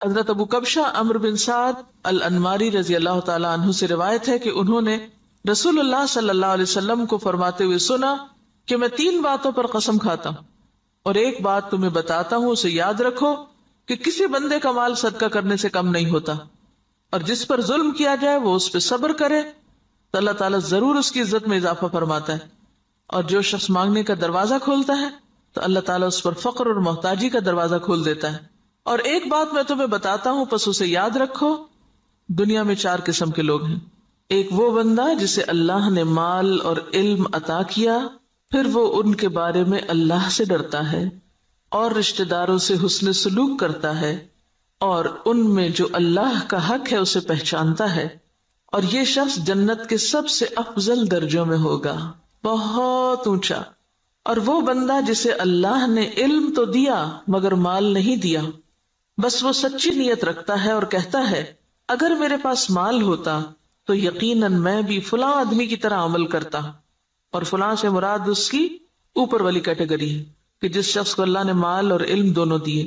حضرت ابو کبشہ عمرو بن سعد الانماری رضی اللہ تعالی عنہ سے روایت ہے کہ انہوں نے رسول اللہ صلی اللہ علیہ وسلم کو فرماتے ہوئے سنا کہ میں 3 باتوں پر قسم کھاتا ہوں اور ایک بات تمہیں بتاتا ہوں، اسے یاد رکھو کہ کسی بندے کا مال صدقہ کرنے سے کم نہیں ہوتا، اور جس پر ظلم کیا جائے وہ اس پہ صبر کرے تو اللہ تعالیٰ ضرور اس کی عزت میں اضافہ فرماتا ہے، اور جو شخص مانگنے کا دروازہ کھولتا ہے تو اللہ تعالیٰ اس پر فقر اور محتاجی کا دروازہ کھول دیتا ہے۔ اور ایک بات میں تمہیں بتاتا ہوں، پس اسے یاد رکھو، دنیا میں 4 قسم کے لوگ ہیں۔ ایک وہ بندہ جسے اللہ نے مال اور علم عطا کیا، پھر وہ ان کے بارے میں اللہ سے ڈرتا ہے اور رشتہ داروں سے حسن سلوک کرتا ہے، اور ان میں جو اللہ کا حق ہے اسے پہچانتا ہے، اور یہ شخص جنت کے سب سے افضل درجوں میں ہوگا، بہت اونچا۔ اور وہ بندہ جسے اللہ نے علم تو دیا مگر مال نہیں دیا، بس وہ سچی نیت رکھتا ہے اور کہتا ہے اگر میرے پاس مال ہوتا تو یقیناً میں بھی فلاں آدمی کی طرح عمل کرتا، اور فلاں سے مراد اس کی اوپر والی کیٹیگری ہے کہ جس شخص کو اللہ نے مال اور علم دونوں دیے،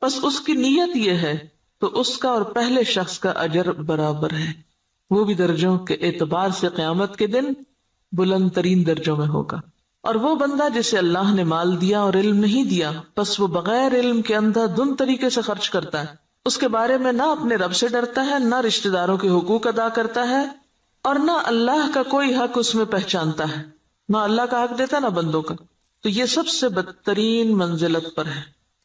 بس اس کی نیت یہ ہے تو اس کا اور پہلے شخص کا اجر برابر ہے، وہ بھی درجوں کے اعتبار سے قیامت کے دن بلند ترین درجوں میں ہوگا۔ اور وہ بندہ جسے اللہ نے مال دیا اور علم نہیں دیا، بس وہ بغیر علم کے اندھا دھند طریقے سے خرچ کرتا ہے، اس کے بارے میں نہ اپنے رب سے ڈرتا ہے، نہ رشتہ داروں کے حقوق ادا کرتا ہے، اور نہ اللہ کا کوئی حق اس میں پہچانتا ہے، نہ اللہ کا حق دیتا نہ بندوں کا، تو یہ سب سے بدترین منزلت پر ہے۔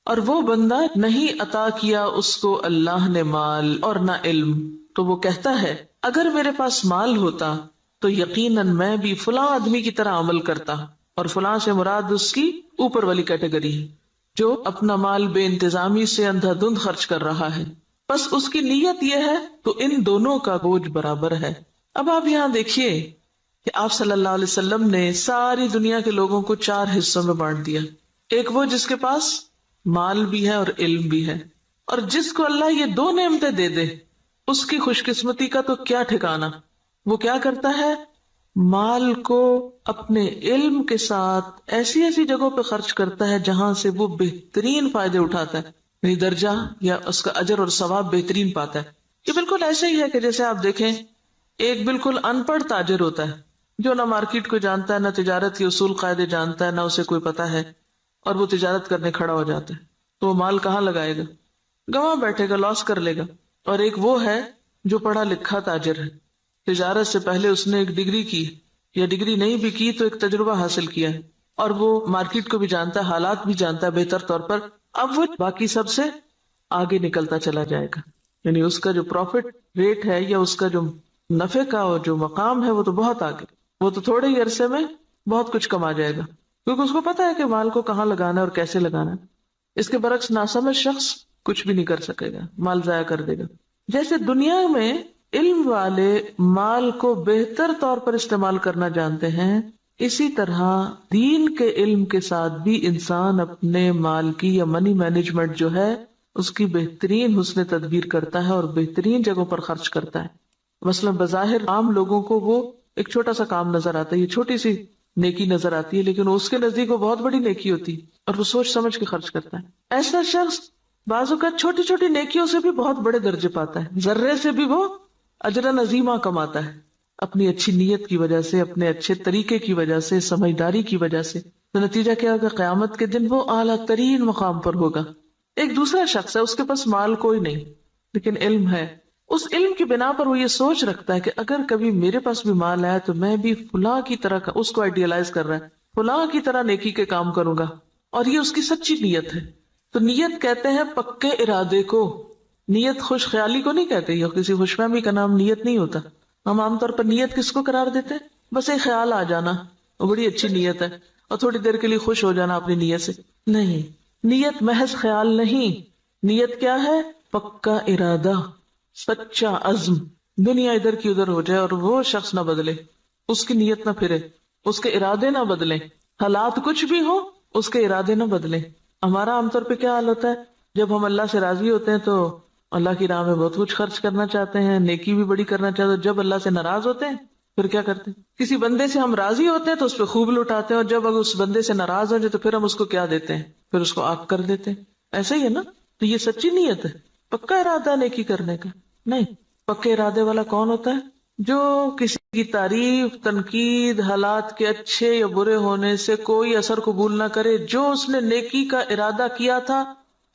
اور وہ بندہ نہیں عطا کیا اس کو اللہ نے مال اور نہ علم، تو وہ کہتا ہے اگر میرے پاس مال ہوتا تو یقیناً میں بھی فلاں آدمی کی طرح عمل کرتا، اور فلاں سے مراد اس کی اوپر والی کیٹیگری ہے جو اپنا مال بے انتظامی سے اندھا دھند خرچ کر رہا ہے، بس اس کی نیت یہ ہے تو ان دونوں کا بوجھ برابر ہے۔ اب آپ یہاں دیکھیے کہ آپ صلی اللہ علیہ وسلم نے ساری دنیا کے لوگوں کو 4 حصوں میں بانٹ دیا۔ ایک وہ جس کے پاس مال بھی ہے اور علم بھی ہے، اور جس کو اللہ یہ 2 نعمتیں دے دے اس کی خوش قسمتی کا تو کیا ٹھکانا۔ وہ کیا کرتا ہے، مال کو اپنے علم کے ساتھ ایسی ایسی جگہوں پہ خرچ کرتا ہے جہاں سے وہ بہترین فائدے اٹھاتا ہے، یعنی درجہ یا اس کا اجر اور ثواب بہترین پاتا ہے۔ یہ بالکل ایسے ہی ہے کہ جیسے آپ دیکھیں ایک بالکل ان پڑھ تاجر ہوتا ہے جو نہ مارکیٹ کو جانتا ہے، نہ تجارت کے اصول قاعدے جانتا ہے، نہ اسے کوئی پتہ ہے، اور وہ تجارت کرنے کھڑا ہو جاتا ہے، تو وہ مال کہاں لگائے گا، گواں بیٹھے گا، لاس کر لے گا۔ اور ایک وہ ہے جو پڑھا لکھا تاجر ہے، تجارت سے پہلے اس نے ایک ڈگری کی، یا ڈگری نہیں بھی کی تو ایک تجربہ حاصل کیا ہے، اور وہ مارکیٹ کو بھی جانتا ہے، حالات بھی جانتا ہے بہتر طور پر، اب وہ باقی سب سے آگے نکلتا چلا جائے گا، یعنی اس کا جو پروفٹ ریٹ ہے یا اس کا جو نفع کا جو مقام ہے وہ تو بہت آگے، وہ تو تھوڑے ہی عرصے میں بہت کچھ کما جائے گا، کیونکہ اس کو پتا ہے کہ مال کو کہاں لگانا ہے اور کیسے لگانا ہے۔ اس کے برعکس ناسمجھ شخص کچھ بھی نہیں کر سکے گا، مال ضائع کر دے گا۔ جیسے دنیا میں علم والے مال کو بہتر طور پر استعمال کرنا جانتے ہیں، اسی طرح دین کے علم کے ساتھ بھی انسان اپنے مال کی یا منی مینجمنٹ جو ہے اس کی بہترین حسن تدبیر کرتا ہے اور بہترین جگہوں پر خرچ کرتا ہے۔ مثلا بظاہر عام لوگوں کو وہ ایک چھوٹا سا کام نظر آتا ہے، یہ چھوٹی سی نیکی نظر آتی ہے، لیکن اس کے نزدیک وہ بہت بڑی نیکی ہوتی ہے اور وہ سوچ سمجھ کے خرچ کرتا ہے۔ ایسا شخص بعض اوقات چھوٹی چھوٹی نیکیوں سے بھی بہت بڑے درجے پاتا ہے، ذرے سے بھی وہ اجر عظیمہ کماتا ہے، اپنی اچھی نیت کی وجہ سے، اپنے اچھے طریقے کی وجہ سے، سمجھداری کی وجہ سے۔ تو نتیجہ کیا ہوگا، قیامت کے دن وہ اعلیٰ ترین مقام پر ہوگا۔ ایک دوسرا شخص ہے، اس کے پاس مال کوئی نہیں لیکن علم ہے، اس علم کی بنا پر وہ یہ سوچ رکھتا ہے کہ اگر کبھی میرے پاس بھی مال آیا تو میں بھی فلاں کی طرح کا، اس کو آئیڈیالائز کر رہا ہے، فلاں کی طرح نیکی کے کام کروں گا، اور یہ اس کی سچی نیت ہے۔ تو نیت کہتے ہیں پکے ارادے کو، نیت خوش خیالی کو نہیں کہتے، یا کسی خوش فہمی کا نام نیت نہیں ہوتا۔ ہم عام طور پر نیت کس کو قرار دیتے ہیں، بس ایک خیال آ جانا، وہ بڑی اچھی نیت ہے، اور تھوڑی دیر کے لیے خوش ہو جانا اپنی نیت سے۔ نہیں، نیت محض خیال نہیں، نیت کیا ہے، پکا ارادہ، سچا عزم۔ دنیا ادھر کی ادھر ہو جائے اور وہ شخص نہ بدلے، اس کی نیت نہ پھرے، اس کے ارادے نہ بدلیں، حالات کچھ بھی ہو اس کے ارادے نہ بدلیں۔ ہمارا عام طور پہ کیا حال ہوتا ہے، جب ہم اللہ سے راضی ہوتے ہیں تو اللہ کی راہ میں بہت کچھ خرچ کرنا چاہتے ہیں، نیکی بھی بڑی کرنا چاہتے ہیں، جب اللہ سے ناراض ہوتے ہیں پھر کیا کرتے ہیں، کسی بندے سے ہم راضی ہوتے ہیں تو اس پہ خوب لٹاتے ہیں، اور جب اگر اس بندے سے ناراض ہو جائے تو پھر ہم اس کو کیا دیتے ہیں، پھر اس کو آگ کر دیتے ہیں۔ ایسا ہی ہے نا، تو یہ سچی نیت ہے پکا ارادہ نیکی کرنے کا نہیں. پکے ارادے والا کون ہوتا ہے؟ جو کسی کی تعریف، تنقید، حالات کے اچھے یا برے ہونے سے کوئی اثر قبول نہ کرے. جو اس نے نیکی کا ارادہ کیا تھا،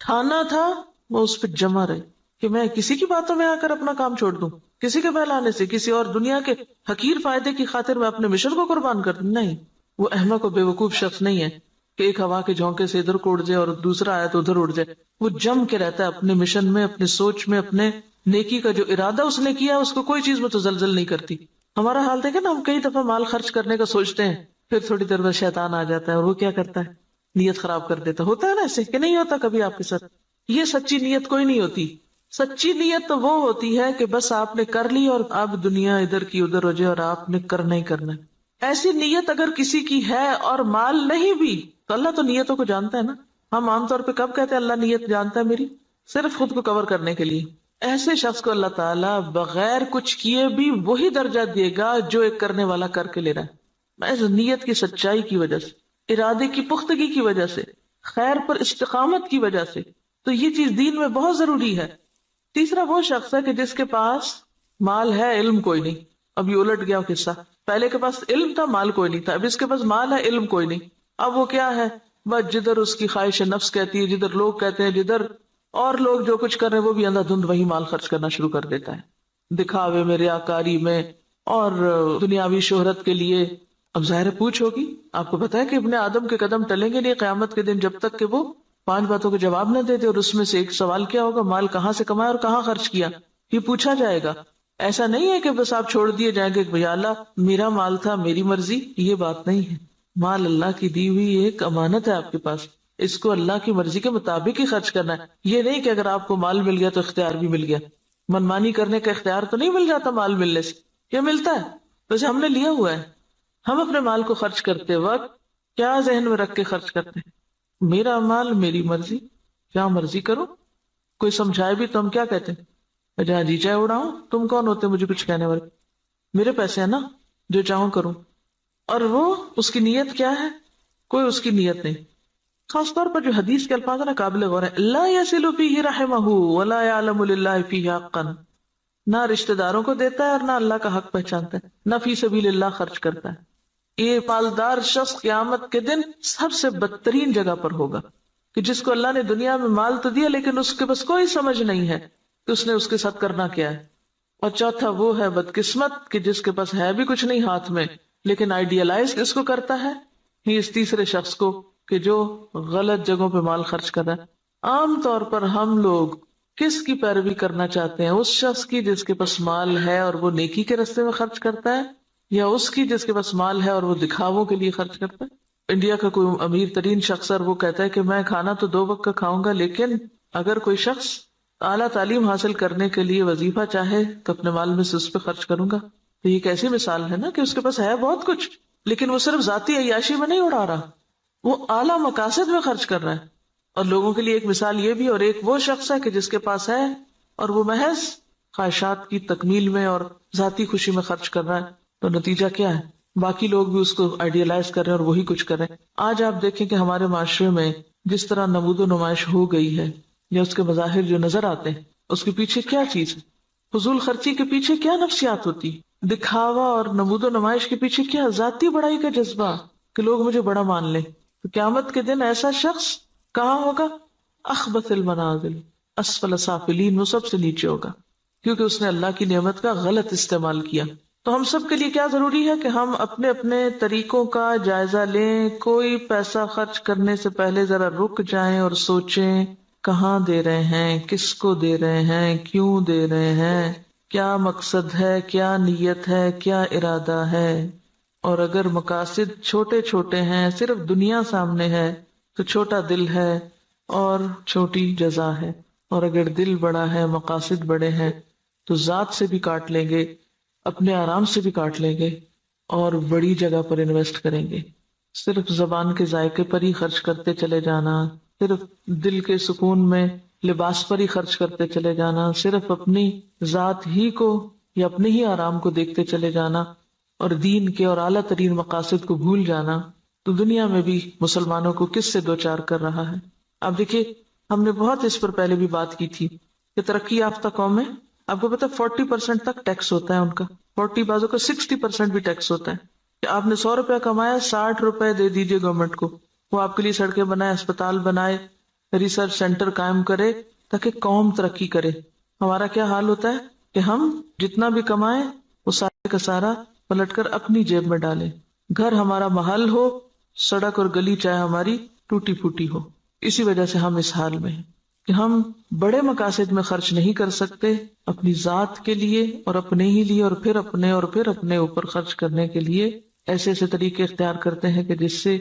ٹھانا تھا، وہ اس پہ جمع رہے کہ میں کسی کی باتوں میں آ کر اپنا کام چھوڑ دوں، کسی کے بہلانے سے، کسی اور دنیا کے حقیر فائدے کی خاطر میں اپنے مشن کو قربان کر دوں. نہیں، وہ احمق و بے وقوف شخص نہیں ہے کہ ایک ہوا کے جھونکے سے ادھر کو اڑ جائے اور دوسرا آیا تو ادھر اڑ جائے. وہ جم کے رہتا ہے اپنے مشن میں، اپنے سوچ میں، اپنے نیکی کا جو ارادہ اس نے کیا اس کو کوئی چیز متزلزل نہیں کرتی. ہمارا حال دیکھیں نا، ہم کئی دفعہ مال خرچ کرنے کا سوچتے ہیں، پھر تھوڑی دیر بعد شیطان آ جاتا ہے اور وہ کیا کرتا ہے؟ نیت خراب کر دیتا. ہوتا ہے نا ایسے کہ نہیں ہوتا کبھی آپ کے ساتھ؟ یہ سچی نیت کوئی نہیں ہوتی. سچی نیت تو وہ ہوتی ہے کہ بس آپ نے کر لی اور اب دنیا ادھر کی ادھر ہو جائے اور آپ نے کرنا ہی کرنا ہے. ایسی نیت اگر کسی کی ہے اور مال نہیں بھی تو اللہ تو نیتوں کو جانتا ہے نا. ہم عام طور پہ کب کہتے ہیں اللہ نیت جانتا ہے میری؟ صرف خود کو کور کرنے کے لیے. ایسے شخص کو اللہ تعالیٰ بغیر کچھ کیے بھی وہی درجہ دے گا جو ایک کرنے والا کر کے لے رہا ہے. محض نیت کی سچائی کی وجہ سے، ارادے کی پختگی کی وجہ سے، خیر پر استقامت کی وجہ سے. تو یہ چیز دین میں بہت ضروری ہے. تیسرا وہ شخص ہے کہ جس کے پاس مال ہے، علم کوئی نہیں. اب یہ الٹ گیا قصہ. پہلے کے پاس علم تھا، مال کوئی نہیں تھا. اب اس کے پاس مال ہے، علم کوئی نہیں. اب وہ کیا ہے؟ بس جدھر اس کی خواہش نفس کہتی ہے، جدھر لوگ کہتے ہیں، جدھر اور لوگ جو کچھ کر رہے ہیں وہ بھی اندھا دھند وہی مال خرچ کرنا شروع کر دیتا ہے، دکھاوے میں، ریاکاری میں اور دنیاوی شہرت کے لیے. اب ظاہر پوچھ ہوگی. آپ کو پتا ہے کہ ابن آدم کے قدم ٹلیں گے نہیں قیامت کے دن جب تک کہ وہ 5 باتوں کے جواب نہ دے دے. اور اس میں سے ایک سوال کیا ہوگا؟ مال کہاں سے کمایا اور کہاں خرچ کیا، یہ پوچھا جائے گا. ایسا نہیں ہے کہ بس آپ چھوڑ دیے جائیں گے کہ بھیا اللہ میرا مال تھا، میری مرضی. یہ بات نہیں ہے. مال اللہ کی دی ہوئی ایک امانت ہے آپ کے پاس، اس کو اللہ کی مرضی کے مطابق ہی خرچ کرنا ہے. یہ نہیں کہ اگر آپ کو مال مل گیا تو اختیار بھی مل گیا. منمانی کرنے کا اختیار تو نہیں مل جاتا مال ملنے سے. یہ ملتا ہے ویسے ہم نے لیا ہوا ہے. ہم اپنے مال کو خرچ کرتے وقت کیا ذہن میں رکھ کے خرچ کرتے ہیں؟ میرا مال، میری مرضی، کیا مرضی کرو. کوئی سمجھائے بھی تو ہم کیا کہتے ہیں؟ جہاں جی چاہے اڑاؤں. تم کون ہوتے مجھے کچھ کہنے والے؟ میرے پیسے ہیں نا، جو چاہوں کروں. اور وہ اس کی نیت کیا ہے؟ کوئی اس کی نیت نہیں. خاص طور پر جو حدیث کے الفاظ ہیں نا قابل غور ہے. لا يصل فيه رحمه ولا يعلم لله فيه حقا. نہ رشتہ داروں کو دیتا ہے اور نہ اللہ کا حق پہچانتا ہے، نہ فی سبیل اللہ خرچ کرتا ہے. یہ مالدار شخص قیامت کے دن سب سے بدترین جگہ پر ہوگا کہ جس کو اللہ نے دنیا میں مال تو دیا لیکن اس کے بس کوئی سمجھ نہیں ہے کہ اس نے اس کے ساتھ کرنا کیا ہے. اور چوتھا وہ ہے بدقسمت کہ جس کے پاس ہے بھی کچھ نہیں ہاتھ میں لیکن آئیڈیالائز اس کو کرتا ہے. ہی اس تیسرے شخص کو کہ جو غلط جگہوں پہ مال خرچ کر رہا ہے. عام طور پر ہم لوگ کس کی پیروی کرنا چاہتے ہیں؟ اس شخص کی جس کے پاس مال ہے اور وہ نیکی کے راستے میں خرچ کرتا ہے، یا اس کی جس کے پاس مال ہے اور وہ دکھاووں کے لیے خرچ کرتا ہے؟ انڈیا کا کوئی امیر ترین شخص ہے، وہ کہتا ہے کہ میں کھانا تو 2 وقت کا کھاؤں گا، لیکن اگر کوئی شخص اعلیٰ تعلیم حاصل کرنے کے لیے وظیفہ چاہے تو اپنے مال میں سے اس پہ خرچ کروں گا. تو یہ ایک ایسی مثال ہے نا کہ اس کے پاس ہے بہت کچھ لیکن وہ صرف ذاتی عیاشی میں نہیں اڑا رہا، وہ اعلیٰ مقاصد میں خرچ کر رہا ہے. اور لوگوں کے لیے ایک مثال یہ بھی، اور ایک وہ شخص ہے کہ جس کے پاس ہے اور وہ محض خواہشات کی تکمیل میں اور ذاتی خوشی میں خرچ کر رہا ہے. تو نتیجہ کیا ہے؟ باقی لوگ بھی اس کو آئیڈیالائز کر رہے ہیں اور وہی کچھ کر رہے ہیں. آج آپ دیکھیں کہ ہمارے معاشرے میں جس طرح نمود و نمائش ہو گئی ہے یا اس کے مظاہر جو نظر آتے ہیں، اس کے پیچھے کیا چیز ہے؟ فضول خرچی کے پیچھے کیا نفسیات ہوتی؟ دکھاوا اور نمود و نمائش کے پیچھے کیا ذاتی بڑائی کا جذبہ کہ لوگ مجھے بڑا مان لیں. تو قیامت کے دن ایسا شخص کہاں ہوگا؟ اخبث المنازل، اسفل سافلین، وہ سب سے نیچے ہوگا کیونکہ اس نے اللہ کی نعمت کا غلط استعمال کیا. تو ہم سب کے لیے کیا ضروری ہے کہ ہم اپنے اپنے طریقوں کا جائزہ لیں. کوئی پیسہ خرچ کرنے سے پہلے ذرا رک جائیں اور سوچیں کہاں دے رہے ہیں، کس کو دے رہے ہیں، کیوں دے رہے ہیں، کیا مقصد ہے، کیا نیت ہے، کیا ارادہ ہے. اور اگر مقاصد چھوٹے چھوٹے ہیں، صرف دنیا سامنے ہے تو چھوٹا دل ہے اور چھوٹی جزا ہے. اور اگر دل بڑا ہے، مقاصد بڑے ہیں تو ذات سے بھی کاٹ لیں گے، اپنے آرام سے بھی کاٹ لیں گے اور بڑی جگہ پر انویسٹ کریں گے. صرف زبان کے ذائقے پر ہی خرچ کرتے چلے جانا، صرف دل کے سکون میں لباس پر ہی خرچ کرتے چلے جانا، صرف اپنی ذات ہی کو یا اپنے ہی آرام کو دیکھتے چلے جانا اور دین کے اور اعلیٰ ترین مقاصد کو بھول جانا، تو دنیا میں بھی مسلمانوں کو کس سے دوچار کر رہا ہے. اب دیکھیے، ہم نے بہت اس پر پہلے بھی بات کی تھی کہ ترقی یافتہ قومیں، آپ کو پتا 40% تک ٹیکس ہوتا ہے ان کا، 40 بازوں کا 60% بھی ٹیکس ہوتا ہے، کہ آپ نے 100 روپیہ کمایا 60 روپے دے دیجئے گورنمنٹ کو، وہ آپ کے لیے سڑکیں بنائے، اسپتال بنائے، ریسرچ سینٹر قائم کرے تاکہ قوم ترقی کرے۔ ہمارا کیا حال ہوتا ہے کہ ہم جتنا بھی کمائیں وہ سارے کا سارا پلٹ کر اپنی جیب میں ڈالیں، گھر ہمارا محل ہو، سڑک اور گلی چاہے ہماری ٹوٹی پھوٹی ہو۔ اسی وجہ سے ہم اس حال میں ہیں کہ ہم بڑے مقاصد میں خرچ نہیں کر سکتے، اپنی ذات کے لیے اور اپنے ہی لیے، اور پھر اپنے اوپر خرچ کرنے کے لیے ایسے ایسے طریقے اختیار کرتے ہیں کہ جس سے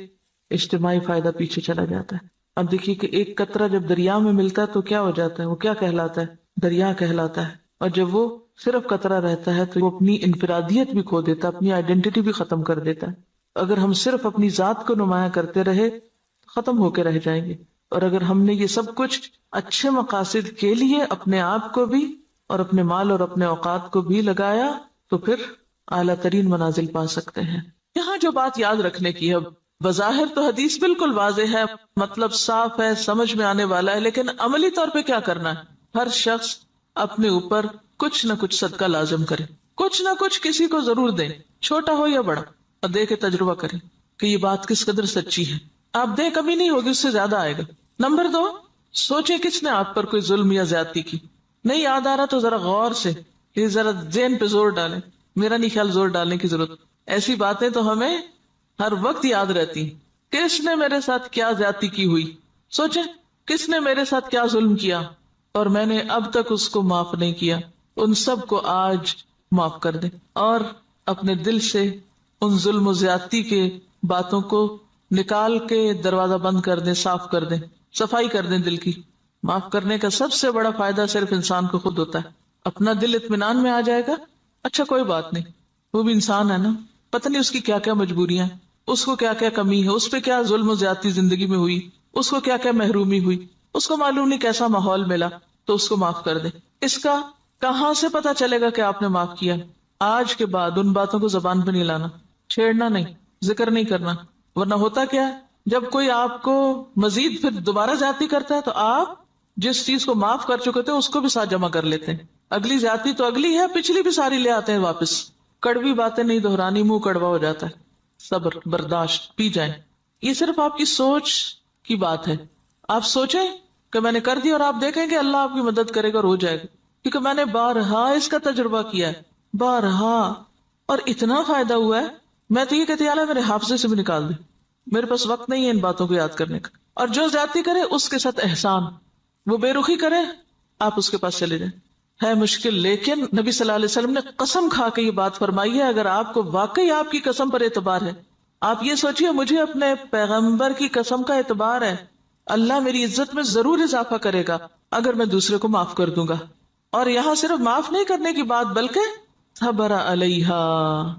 اجتماعی فائدہ پیچھے چلا جاتا ہے۔ اب دیکھیے کہ ایک قطرہ جب دریا میں ملتا ہے تو کیا ہو جاتا ہے، وہ کیا کہلاتا ہے، دریا کہلاتا ہے، اور جب وہ صرف قطرہ رہتا ہے تو وہ اپنی انفرادیت بھی کھو دیتا ہے، اپنی آئیڈینٹی بھی ختم کر دیتا ہے۔ اگر ہم صرف اپنی ذات کو نمایاں کرتے رہے ختم ہو کے رہ جائیں گے، اور اگر ہم نے یہ سب کچھ اچھے مقاصد کے لیے اپنے آپ کو بھی اور اپنے مال اور اپنے اوقات کو بھی لگایا تو پھر اعلیٰ ترین منازل پا سکتے ہیں۔ یہاں جو بات یاد رکھنے کی ہے، بظاہر تو حدیث بالکل واضح ہے، مطلب صاف ہے، سمجھ میں آنے والا ہے، لیکن عملی طور پہ کیا کرنا ہے؟ ہر شخص اپنے اوپر کچھ نہ کچھ صدقہ لازم کرے، کچھ نہ کچھ کسی کو ضرور دیں، چھوٹا ہو یا بڑا، اور دے کے تجربہ کریں کہ یہ بات کس قدر سچی ہے۔ آپ دیں کمی نہیں ہوگی، اس سے زیادہ آئے گا۔ نمبر 2، سوچیں کس نے آپ پر کوئی ظلم یا زیادتی کی، نہیں یاد آ رہا تو ذرا غور سے یہ ذرا ذہن پہ زور ڈالیں۔ میرا نہیں خیال زور ڈالنے کی ضرورت، ایسی باتیں تو ہمیں ہر وقت یاد رہتی ہیں۔ کس نے میرے ساتھ کیا زیادتی کی ہوئی، سوچیں کس نے میرے ساتھ کیا ظلم کیا اور میں نے اب تک اس کو معاف نہیں کیا، ان سب کو آج معاف کر دیں، اور اپنے دل سے ان ظلم و زیادتی کے باتوں کو نکال کے دروازہ بند کر دیں، صاف کر دیں، صفائی کر دیں دل کی۔ معاف کرنے کا سب سے بڑا فائدہ صرف انسان کو خود ہوتا ہے، اپنا دل اطمینان میں آ جائے گا، اچھا کوئی بات نہیں، وہ بھی انسان ہے نا، پتہ نہیں اس کی کیا کیا مجبوریاں ہیں، اس کو کیا کیا کمی ہے، اس پہ کیا ظلم و زیادتی زندگی میں ہوئی، اس کو کیا کیا محرومی ہوئی، اس کو معلوم نہیں کیسا ماحول ملا، تو اس کو معاف کر دیں۔ اس کا کہاں سے پتا چلے گا کہ آپ نے معاف کیا؟ آج کے بعد ان باتوں کو زبان پہ نہیں لانا، چھیڑنا نہیں، ذکر نہیں کرنا، ورنہ ہوتا کیا ہے، جب کوئی آپ کو مزید پھر دوبارہ زیادتی کرتا ہے تو آپ جس چیز کو معاف کر چکے تھے اس کو بھی ساتھ جمع کر لیتے ہیں، اگلی زیادتی تو اگلی ہے، پچھلی بھی ساری لے آتے ہیں واپس۔ کڑوی باتیں نہیں دہرانی، منہ کڑوا ہو جاتا ہے۔ صبر، برداشت، پی جائیں۔ یہ صرف آپ کی سوچ کی بات ہے، آپ سوچیں کہ میں نے کر دیا، اور آپ دیکھیں کہ اللہ آپ کی مدد کرے گا اور ہو جائے گا، کیونکہ میں نے بارہا اس کا تجربہ کیا ہے، بارہا، اور اتنا فائدہ ہوا ہے، میں تو یہ کہتی اللہ میرے حافظے سے بھی نکال دے، میرے پاس وقت نہیں ہے ان باتوں کو یاد کرنے کا۔ اور جو زیادتی کرے اس کے ساتھ احسان، وہ بے رخی کرے، آپ اس کے پاس چلے جائیں۔ ہے مشکل، لیکن نبی صلی اللہ علیہ وسلم نے قسم کھا کے یہ بات فرمائی ہے، اگر آپ کو واقعی آپ کی قسم پر اعتبار ہے، آپ یہ سوچیے مجھے اپنے پیغمبر کی قسم کا اعتبار ہے، اللہ میری عزت میں ضرور اضافہ کرے گا اگر میں دوسرے کو معاف کر دوں گا۔ اور یہاں صرف معاف نہیں کرنے کی بات بلکہ صبر علیہا،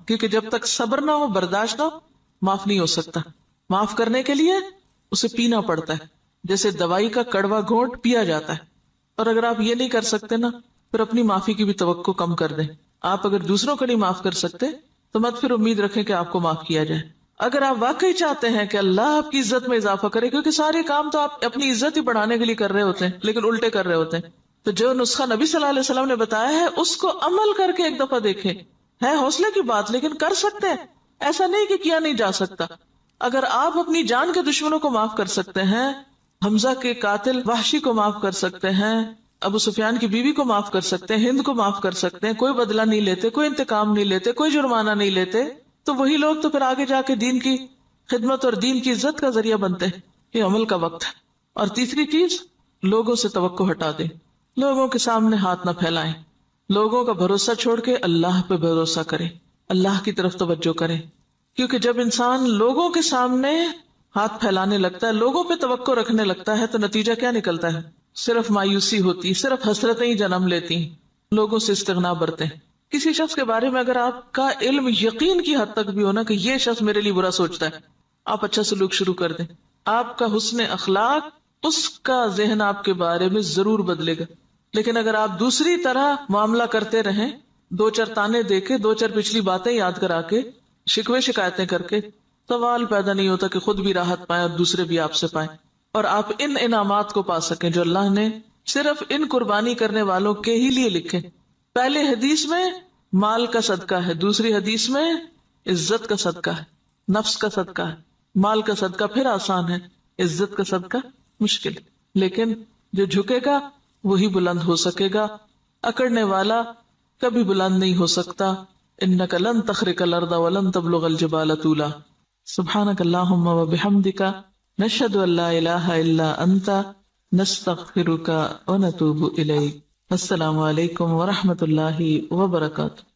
کیونکہ جب تک صبر نہ ہو، برداشت نہ ہو، معاف نہیں ہو سکتا۔ معاف کرنے کے لیے اسے پینا پڑتا ہے، جیسے دوائی کا کڑوا گھونٹ پیا جاتا ہے۔ اور اگر آپ یہ نہیں کر سکتے نا، پھر اپنی معافی کی بھی توقع کم کر دیں۔ آپ اگر دوسروں کو نہیں معاف کر سکتے تو مت پھر امید رکھیں کہ آپ کو معاف کیا جائے۔ اگر آپ واقعی چاہتے ہیں کہ اللہ آپ کی عزت میں اضافہ کرے، کیونکہ سارے کام تو آپ اپنی عزت ہی بڑھانے کے لیے کر رہے ہوتے ہیں لیکن الٹے کر رہے ہوتے ہیں، تو جو نسخہ نبی صلی اللہ علیہ وسلم نے بتایا ہے اس کو عمل کر کے ایک دفعہ دیکھیں۔ ہے حوصلے کی بات لیکن کر سکتے ہیں، ایسا نہیں کہ کیا نہیں جا سکتا۔ اگر آپ اپنی جان کے دشمنوں کو معاف کر سکتے ہیں، حمزہ کے قاتل وحشی کو معاف کر سکتے ہیں، ابو سفیان کی بیوی کو معاف کر سکتے ہیں، ہند کو معاف کر سکتے ہیں، کوئی بدلہ نہیں لیتے، کوئی انتقام نہیں لیتے، کوئی جرمانہ نہیں لیتے، تو وہی لوگ تو پھر آگے جا کے دین کی خدمت اور دین کی عزت کا ذریعہ بنتے ہیں۔ یہ عمل کا وقت ہے۔ اور تیسری چیز، لوگوں سے توقع ہٹا دیں، لوگوں کے سامنے ہاتھ نہ پھیلائیں، لوگوں کا بھروسہ چھوڑ کے اللہ پہ بھروسہ کریں، اللہ کی طرف توجہ کریں، کیونکہ جب انسان لوگوں کے سامنے ہاتھ پھیلانے لگتا ہے، لوگوں پہ توقع رکھنے لگتا ہے، تو نتیجہ کیا نکلتا ہے؟ صرف مایوسی ہوتی، صرف حسرتیں ہی جنم لیتی، لوگوں سے استغنا برتے ہیں۔ کسی شخص کے بارے میں اگر آپ کا علم یقین کی حد تک بھی ہونا کہ یہ شخص میرے لیے برا سوچتا ہے، آپ اچھا سلوک شروع کر دیں، آپ کا حسن اخلاق اس کا ذہن آپ کے بارے میں ضرور بدلے گا۔ لیکن اگر آپ دوسری طرح معاملہ کرتے رہیں، دو چار تانے دے کے، دو چار پچھلی باتیں یاد کرا کے، شکوے شکایتیں کر کے، سوال پیدا نہیں ہوتا کہ خود بھی راحت پائیں اور دوسرے بھی آپ سے پائیں، اور آپ ان انعامات کو پا سکیں جو اللہ نے صرف ان قربانی کرنے والوں کے ہی لیے لکھے. پہلے حدیث میں مال کا صدقہ ہے، دوسری حدیث میں عزت کا صدقہ ہے، نفس کا صدقہ ہے. مال کا صدقہ پھر آسان ہے، عزت کا صدقہ مشکل. لیکن جو جھکے گا وہی بلند ہو سکے گا، اکڑنے والا کبھی بلند نہیں ہو سکتا. انک لن تخرق الارض ولن تبلغ الجبال طولا. سبحانک اللہم وبحمدک نشہد ان لا الہ الا انت نستغفرک ونتوب الیک. السلام علیکم ورحمۃ اللہ وبرکاتہ.